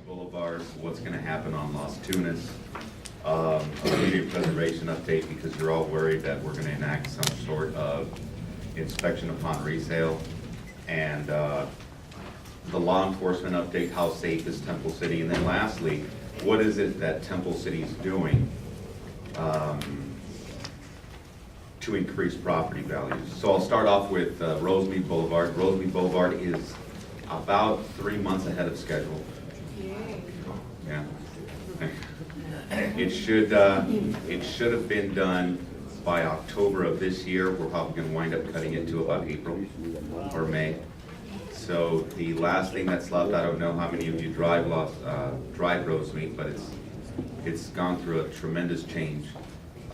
Boulevard, what's going to happen on Las Tunas, a community preservation update because you're all worried that we're going to enact some sort of inspection upon resale, and the law enforcement update, how safe is Temple City, and then lastly, what is it that Temple City is doing to increase property values. So I'll start off with Rosemead Boulevard. Rosemead Boulevard is about 3 months ahead of schedule. Yeah. It should have been done by October of this year. We're probably going to wind up cutting it to about April or May. So the last thing that's left, I don't know how many of you drive Rosemead, but it's gone through a tremendous change.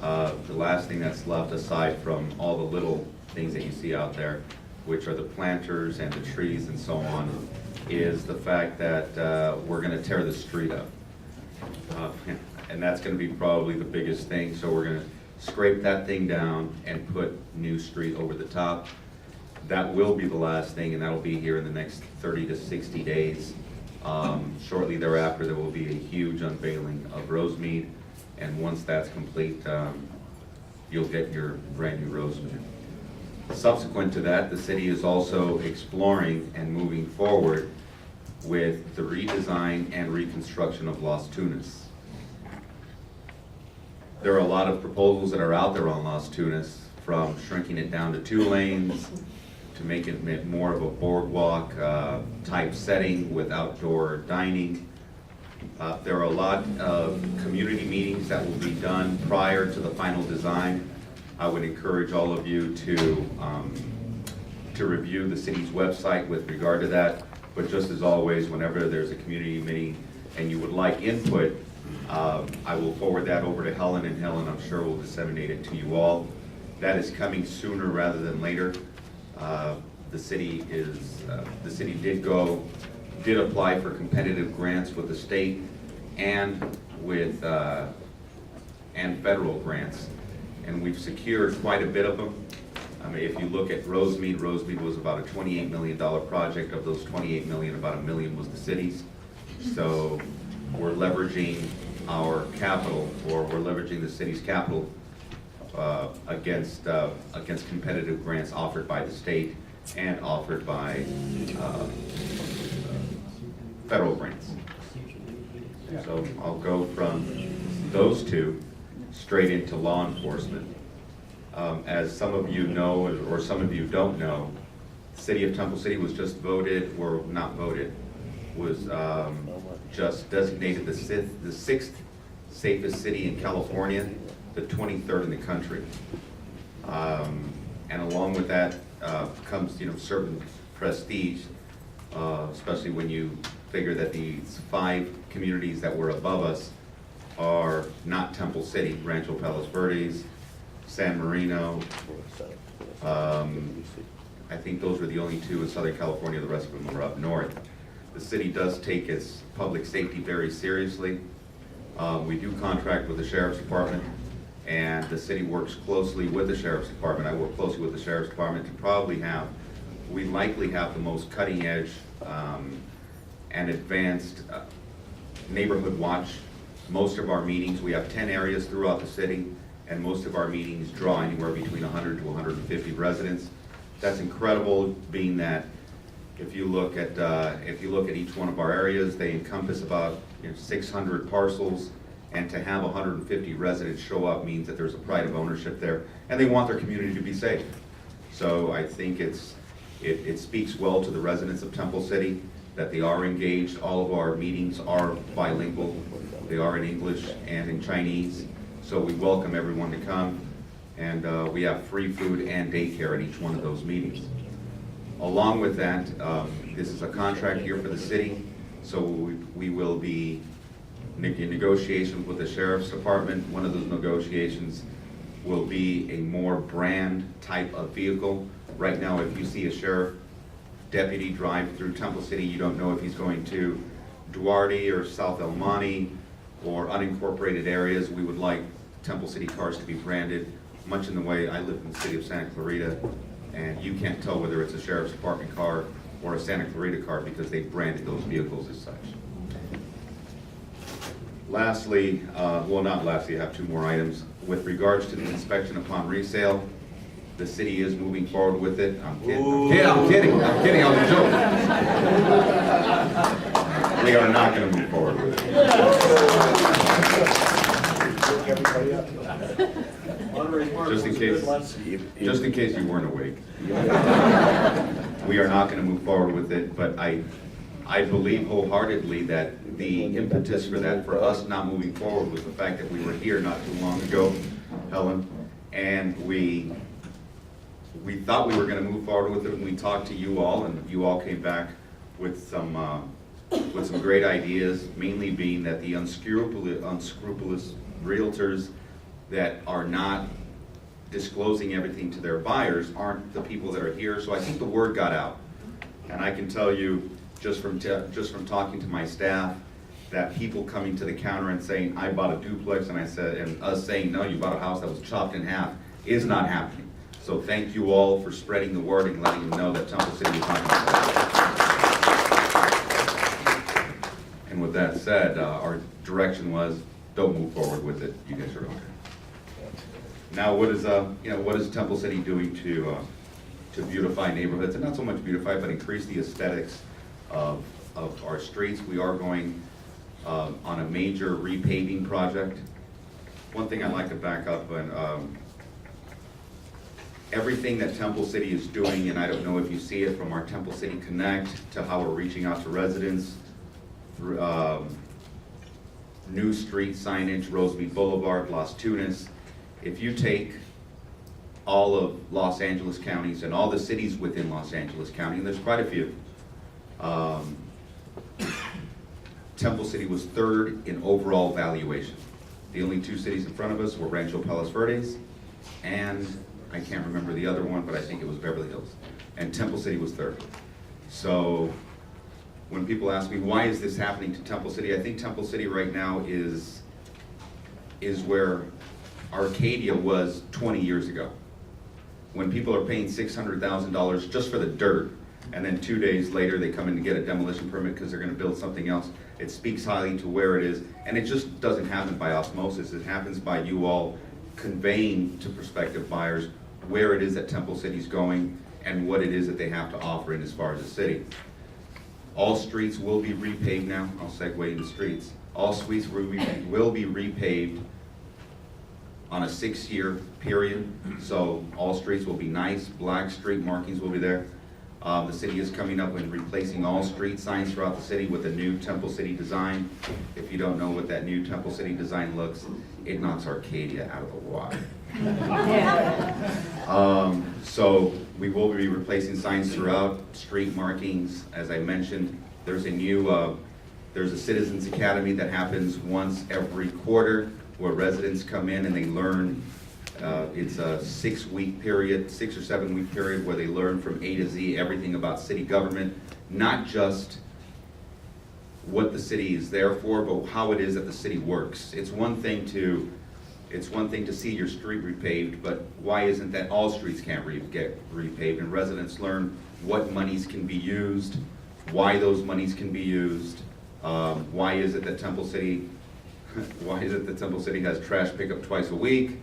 The last thing that's left, aside from all the little things that you see out there, which are the planters and the trees and so on, is the fact that we're going to tear the street up. And that's going to be probably the biggest thing. So we're going to scrape that thing down and put new street over the top. That will be the last thing, and that will be here in the next 30 to 60 days. Shortly thereafter, there will be a huge unveiling of Rosemead, and once that's complete, you'll get your brand new Rosemead. Subsequent to that, the city is also exploring and moving forward with the redesign and reconstruction of Las Tunas. There are a lot of proposals that are out there on Las Tunas, from shrinking it down to 2 lanes, to make it more of a boardwalk type setting with outdoor dining. There are a lot of community meetings that will be done prior to the final design. I would encourage all of you to review the city's website with regard to that. But just as always, whenever there's a community meeting and you would like input, I will forward that over to Helen, and Helen, I'm sure, will disseminate it to you all. That is coming sooner rather than later. The city did apply for competitive grants with the state and with and federal grants, and we've secured quite a bit of them. I mean, if you look at Rosemead was about a $28 million project. Of those $28 million, about $1 million was the city's. So we're leveraging our capital, or we're leveraging the city's capital against competitive grants offered by the state and offered by federal grants. So I'll go from those two straight into law enforcement. As some of you know, or some of you don't know, the city of Temple City was just voted, or not voted, was just designated the 6th safest city in California, the 23rd in the country. And along with that comes, certain prestige, especially when you figure that these 5 communities that were above us are not Temple City: Rancho Palos Verdes, San Marino. I think those were the only 2 in Southern California. The rest of them were up north. The city does take its public safety very seriously. We do contract with the Sheriff's Department, and the city works closely with the Sheriff's Department. I work closely with the Sheriff's Department to we likely have the most cutting edge and advanced neighborhood watch. Most of our meetings, we have 10 areas throughout the city, and most of our meetings draw anywhere between 100 to 150 residents. That's incredible, being that if you look at each one of our areas, they encompass about 600 parcels, and to have 150 residents show up means that there's a pride of ownership there, and they want their community to be safe. So I think it speaks well to the residents of Temple City that they are engaged. All of our meetings are bilingual. They are in English and in Chinese. So we welcome everyone to come, and we have free food and daycare at each one of those meetings. Along with that, this is a contract year for the city, so we will be in negotiations with the Sheriff's Department. One of those negotiations will be a more brand type of vehicle. Right now, if you see a sheriff deputy drive through Temple City, you don't know if he's going to Duarte or South El Monte or unincorporated areas. We would like Temple City cars to be branded, much in the way I live in the city of Santa Clarita, and you can't tell whether it's a Sheriff's Department car or a Santa Clarita car because they branded those vehicles as such. Lastly, well, not lastly, I have two more items. With regards to the inspection upon resale, the city is moving forward with it. I'm kidding. I'm kidding. I was joking. We are not going to move forward with it. Just in case you weren't awake. We are not going to move forward with it, but I believe wholeheartedly that the impetus for that, for us not moving forward, was the fact that we were here not too long ago, Helen, and we thought we were going to move forward with it, and we talked to you all, and you all came back with some great ideas, mainly being that the unscrupulous realtors that are not disclosing everything to their buyers aren't the people that are here. So I think the word got out, and I can tell you just from talking to my staff that people coming to the counter and saying, I bought a duplex, and us saying, no, you bought a house that was chopped in half, is not happening. So thank you all for spreading the word and letting them know that Temple City is not going to. And with that said, our direction was, don't move forward with it. You guys are okay. Now, what is Temple City doing to beautify neighborhoods, and not so much beautify, but increase the aesthetics of our streets? We are going on a major repaving project. One thing I'd like to back up and everything that Temple City is doing, and I don't know if you see it from our Temple City Connect to how we're reaching out to residents through new street signage, Rosemead Boulevard, Las Tunas. If you take all of Los Angeles counties and all the cities within Los Angeles County, and there's quite a few, Temple City was third in overall valuation. The only two cities in front of us were Rancho Palos Verdes, and I can't remember the other one, but I think it was Beverly Hills. And Temple City was third. So when people ask me, why is this happening to Temple City? I think Temple City right now is where Arcadia was 20 years ago. When people are paying $600,000 just for the dirt, and then 2 days later they come in to get a demolition permit because they're going to build something else. It speaks highly to where it is, and it just doesn't happen by osmosis. It happens by you all conveying to prospective buyers where it is that Temple City's going and what it is that they have to offer in as far as the city. All streets will be repaved now. I'll segue into streets. All streets will be repaved on a 6-year period. So all streets will be nice, black street markings will be there. The city is coming up and replacing all street signs throughout the city with a new Temple City design. If you don't know what that new Temple City design looks, it knocks Arcadia out of the water. So we will be replacing signs throughout, street markings. As I mentioned, there's a Citizens Academy that happens once every quarter where residents come in and they learn. It's a 6-week period, 6 or 7 week period where they learn from A to Z everything about city government, not just what the city is there for, but how it is that the city works. It's one thing to see your street repaved, but why isn't that all streets can't get repaved? And residents learn what monies can be used, why those monies can be used, why is it that Temple City has trash pickup twice a week,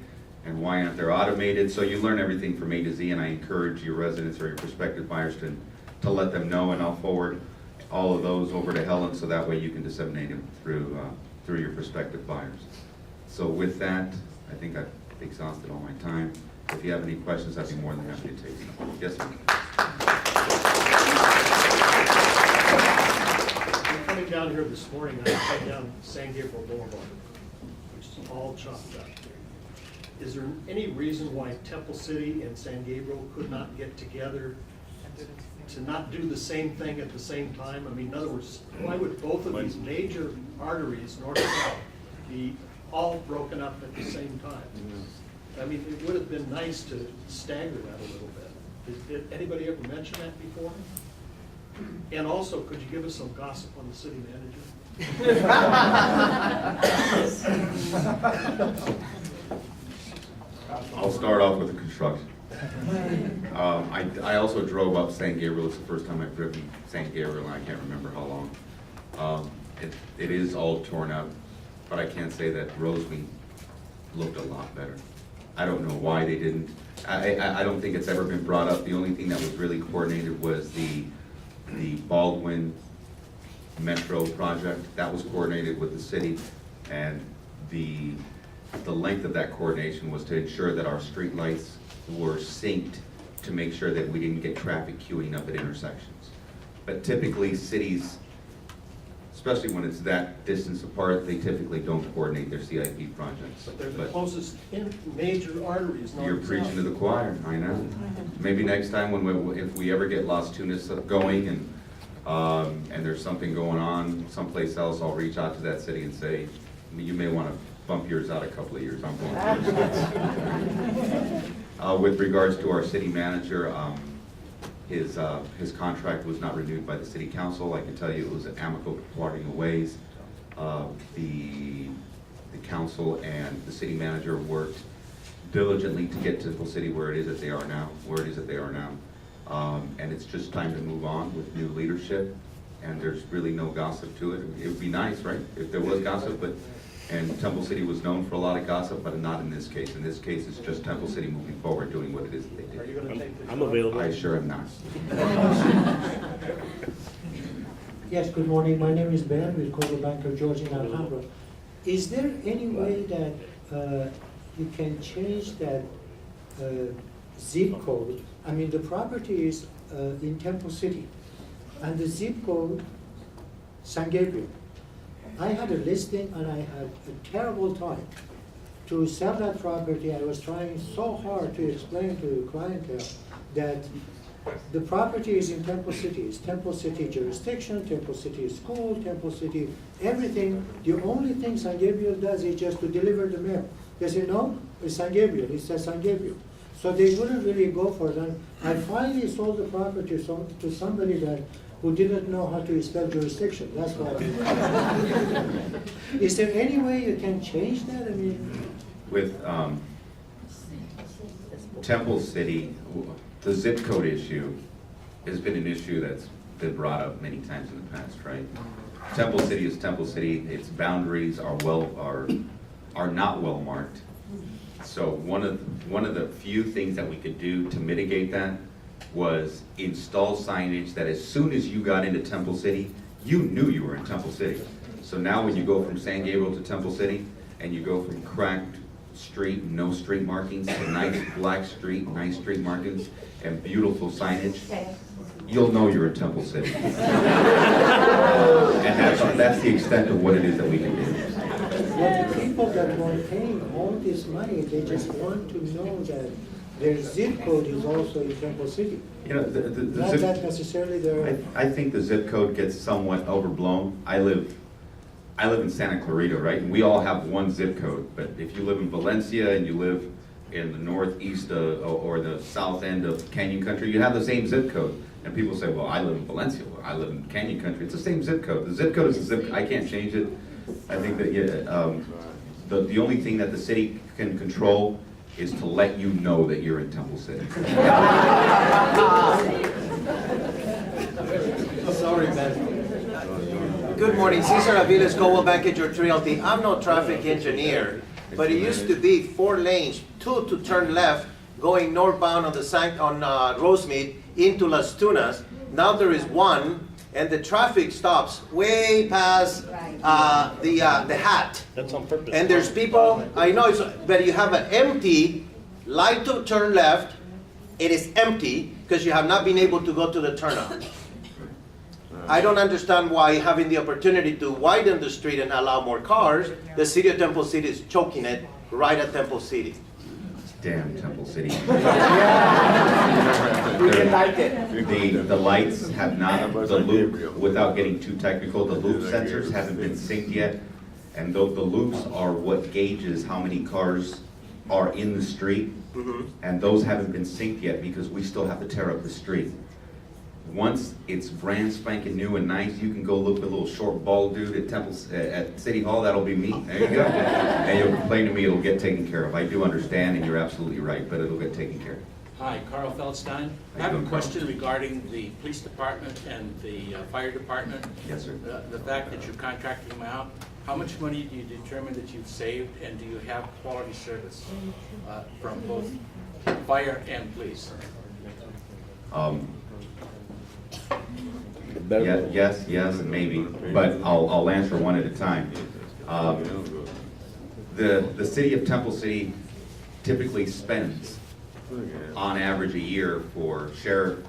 and why aren't they automated? So you learn everything from A to Z, and I encourage your residents or your prospective buyers to let them know, and I'll forward all of those over to Helen so that way you can disseminate them through your prospective buyers. So with that, I think I've exhausted all my time. If you have any questions, I'd be more than happy to take them. Yes, sir. Coming down here this morning, I went down San Gabriel Boulevard, which is all chopped up. Is there any reason why Temple City and San Gabriel could not get together to not do the same thing at the same time? I mean, in other words, why would both of these major arteries, north and south, be all broken up at the same time? I mean, it would have been nice to stagger that a little bit. Did anybody ever mention that before? And also, could you give us some gossip on the city manager? I'll start off with the construction. I also drove up San Gabriel. It's the first time I've driven San Gabriel, and I can't remember how long. It is all torn up. but I can't say that Rosemead looked a lot better. I don't know why they didn't. I don't think it's ever been brought up. The only thing that was really coordinated was the Baldwin Metro project. That was coordinated with the city, and the length of that coordination was to ensure that our street lights were synced to make sure that we didn't get traffic queuing up at intersections. But typically cities, especially when it's that distance apart, they typically don't coordinate their CIP projects. But they're the closest major arteries, north You're and preaching south. to the choir, I know. Maybe next time if we ever get Las Tunas going and there's something going on someplace else, I'll reach out to that city and say, you may want to bump yours out a couple of years. I'm going to. With regards to our city manager, his contract was not renewed by the city council. I can tell you it was an amicable parting of ways. The council and the city manager worked diligently to get Temple City where it is that they are now, and it's just time to move on with new leadership, and there's really no gossip to it. It would be nice, right, if there was gossip, and Temple City was known for a lot of gossip, but not in this case. In this case, it's just Temple City moving forward, doing what it is that they Are did. you gonna take the I'm job? available. I sure am not. Yes, good morning. My name is Ben with Coldwell Banker George in Alhambra. Is there any way that you can change that zip code? I mean, the property is in Temple City, and the zip code, San Gabriel. I had a listing and I had a terrible time to sell that property. I was trying so hard to explain to the clientele that the property is in Temple City. It's Temple City jurisdiction, Temple City school, Temple City everything. The only thing San Gabriel does is just to deliver the mail. They say, no, it's San Gabriel. It says San Gabriel. So they wouldn't really go for that. I finally sold the property to somebody who didn't know how to spell jurisdiction. That's why. Is there any way you can change that? I mean, With Temple City, the zip code issue has been an issue that's been brought up many times in the past, right? Temple City is Temple City. Its boundaries are not well marked. So one of the few things that we could do to mitigate that was install signage that as soon as you got into Temple City, you knew you were in Temple City. So now when you go from San Gabriel to Temple City, and you go from cracked street, no street markings, to nice black street, nice street markings, and beautiful signage, you'll know you're in Temple City. And that's the extent of what it is that we can do. well, the people that were paying all this money, they just want to know that their zip code is also in Temple City. You know, Not that necessarily their. I think the zip code gets somewhat overblown. I live in Santa Clarita, right? And we all have one zip code. But if you live in Valencia and you live in the northeast or the south end of Canyon Country, you have the same zip code. And people say, well, I live in Valencia, or I live in Canyon Country. It's the same zip code. The zip code is the zip. I can't change it. I think that the only thing that the city can control is to let you know that you're in Temple City. Sorry, man. Good morning, Cesar Aviles, Coldwell Banker George Realty. I'm no traffic engineer, but it used to be 4 lanes, 2 to turn left, going northbound on Rosemead into Las Tunas. Now there is 1, and the traffic stops way past the hat. That's on purpose. And there's people, I know, but you have an empty light to turn left. It is empty because you have not been able to go to the turnout. I don't understand why, having the opportunity to widen the street and allow more cars, the city of Temple City is choking it right at Temple City. Damn Temple City. We didn't like it. The lights have not, the loop, without getting too technical, the loop sensors haven't been synced yet. And though the loops are what gauges how many cars are in the street, and those haven't been synced yet because we still have to tear up the street. Once it's brand spanking new and nice, you can go look at a little short bald dude at City Hall. That'll be me. There you go. And you'll complain to me, it'll get taken care of. I do understand, and you're absolutely right, but it'll get taken care of. Hi, Carl Feldstein. I have a question regarding the police department and the fire department. Yes, sir. The fact that you're contracting them out. How much money do you determine that you've saved, and do you have quality service from both fire and police? Yes, and maybe, but I'll answer one at a time. The city of Temple City typically spends, on average, a year for sheriff,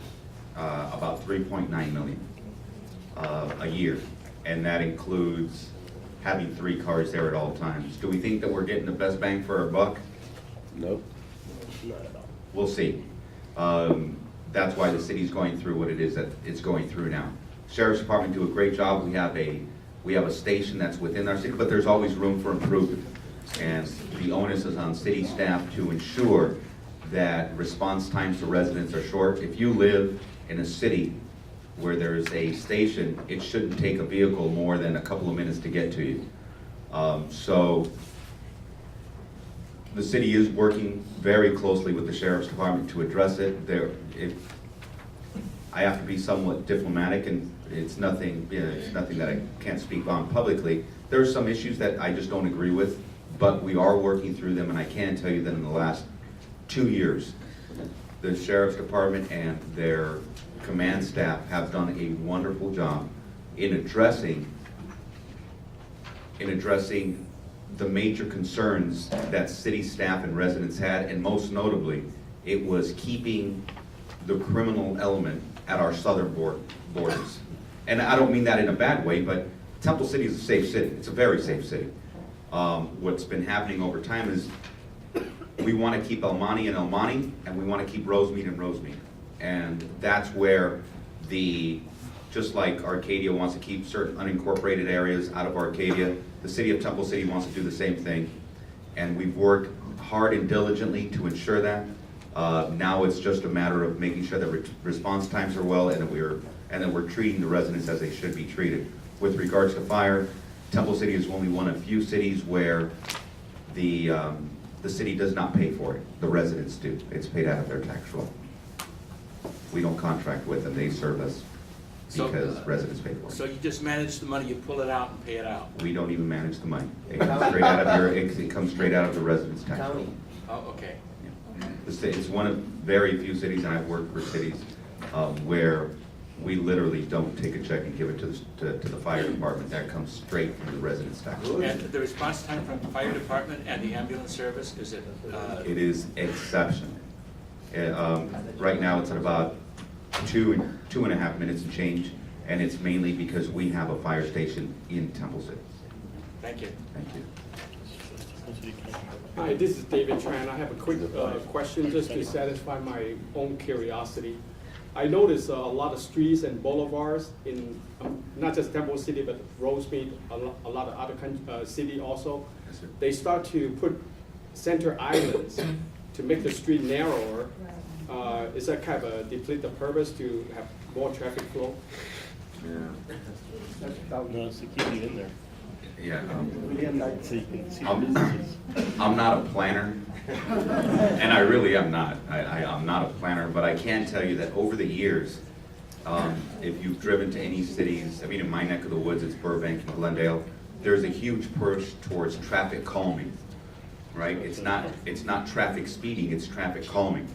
about 3.9 million a year, and that includes having 3 cars there at all times. Do we think that we're getting the best bang for our buck? Nope. We'll see. That's why the city's going through what it is that it's going through now. Sheriff's Department do a great job. We have a station that's within our city, but there's always room for improvement. And the onus is on city staff to ensure that response times to residents are short. If you live in a city where there's a station, it shouldn't take a vehicle more than a couple of minutes to get to you. So the city is working very closely with the Sheriff's Department to address it. I have to be somewhat diplomatic, and it's nothing that I can't speak on publicly. There are some issues that I just don't agree with, but we are working through them, and I can tell you that in the last 2 years, the Sheriff's Department and their command staff have done a wonderful job in addressing the major concerns that city staff and residents had, and most notably, it was keeping the criminal element at our southern borders. And I don't mean that in a bad way, but Temple City is a safe city. It's a very safe city. What's been happening over time is we want to keep El Monte and El Monte, and we want to keep Rosemead and Rosemead. And that's where just like Arcadia wants to keep certain unincorporated areas out of Arcadia, the city of Temple City wants to do the same thing. And we've worked hard and diligently to ensure that. Now it's just a matter of making sure that response times are well, and that we're treating the residents as they should be treated. With regards to fire, Temple City is only one of few cities where the city does not pay for it. The residents do. It's paid out of their tax roll. We don't contract with them. They serve us because residents pay for it. So you just manage the money, you pull it out and pay it out? We don't even manage the money. It comes straight out of the residents' tax roll. County. Oh, okay. It's one of very few cities, and I've worked for cities where we literally don't take a check and give it to the fire department. That comes straight from the residents' tax roll. And the response time from the fire department and the ambulance service, is it? It is exceptional. Right now, it's at about 2.5 minutes and change, and it's mainly because we have a fire station in Temple City. Thank you. Thank you. Hi, this is David Tran. I have a quick question just to satisfy my own curiosity. I noticed a lot of streets and boulevards in not just Temple City, but Rosemead, a lot of other city also. Yes, sir. They start to put center islands to make the street narrower. Is that kind of deplete the purpose to have more traffic flow? No, it's to keep you in there, Yeah. so you can see the businesses. I'm not a planner, and I really am not. I'm not a planner, but I can tell you that over the years, if you've driven to any cities, I mean, in my neck of the woods, it's Burbank and Glendale, there's a huge push towards traffic calming, right? It's not traffic speeding, it's traffic calming.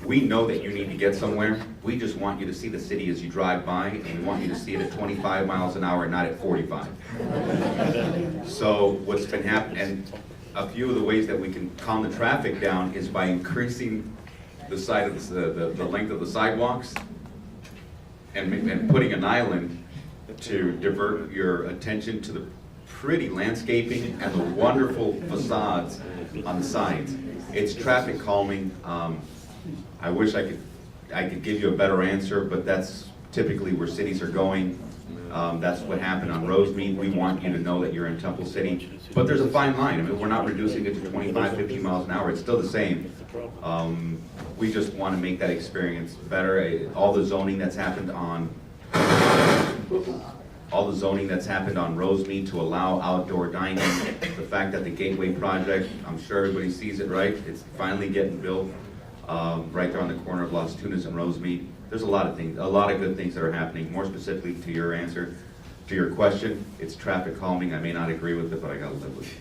We know that you need to get somewhere. We just want you to see the city as you drive by, and we want you to see it at 25 miles an hour, not at 45. So what's been happening, and a few of the ways that we can calm the traffic down is by increasing the side of the length of the sidewalks and putting an island to divert your attention to the pretty landscaping and the wonderful facades on the sides. It's traffic calming. I wish I could give you a better answer, but that's typically where cities are going. That's what happened on Rosemead. We want you to know that you're in Temple City, but there's a fine line. I mean, we're not reducing it to 25, 50 miles an hour. It's still the same. We just want to make that experience better. All the zoning that's happened on Rosemead to allow outdoor dining, the fact that the Gateway project, I'm sure everybody sees it, right? It's finally getting built. Right there on the corner of Las Tunas and Rosemead. There's a lot of things, a lot of good things that are happening. More specifically to your answer, To your question, it's traffic calming. I may not agree with it, but I gotta live with it.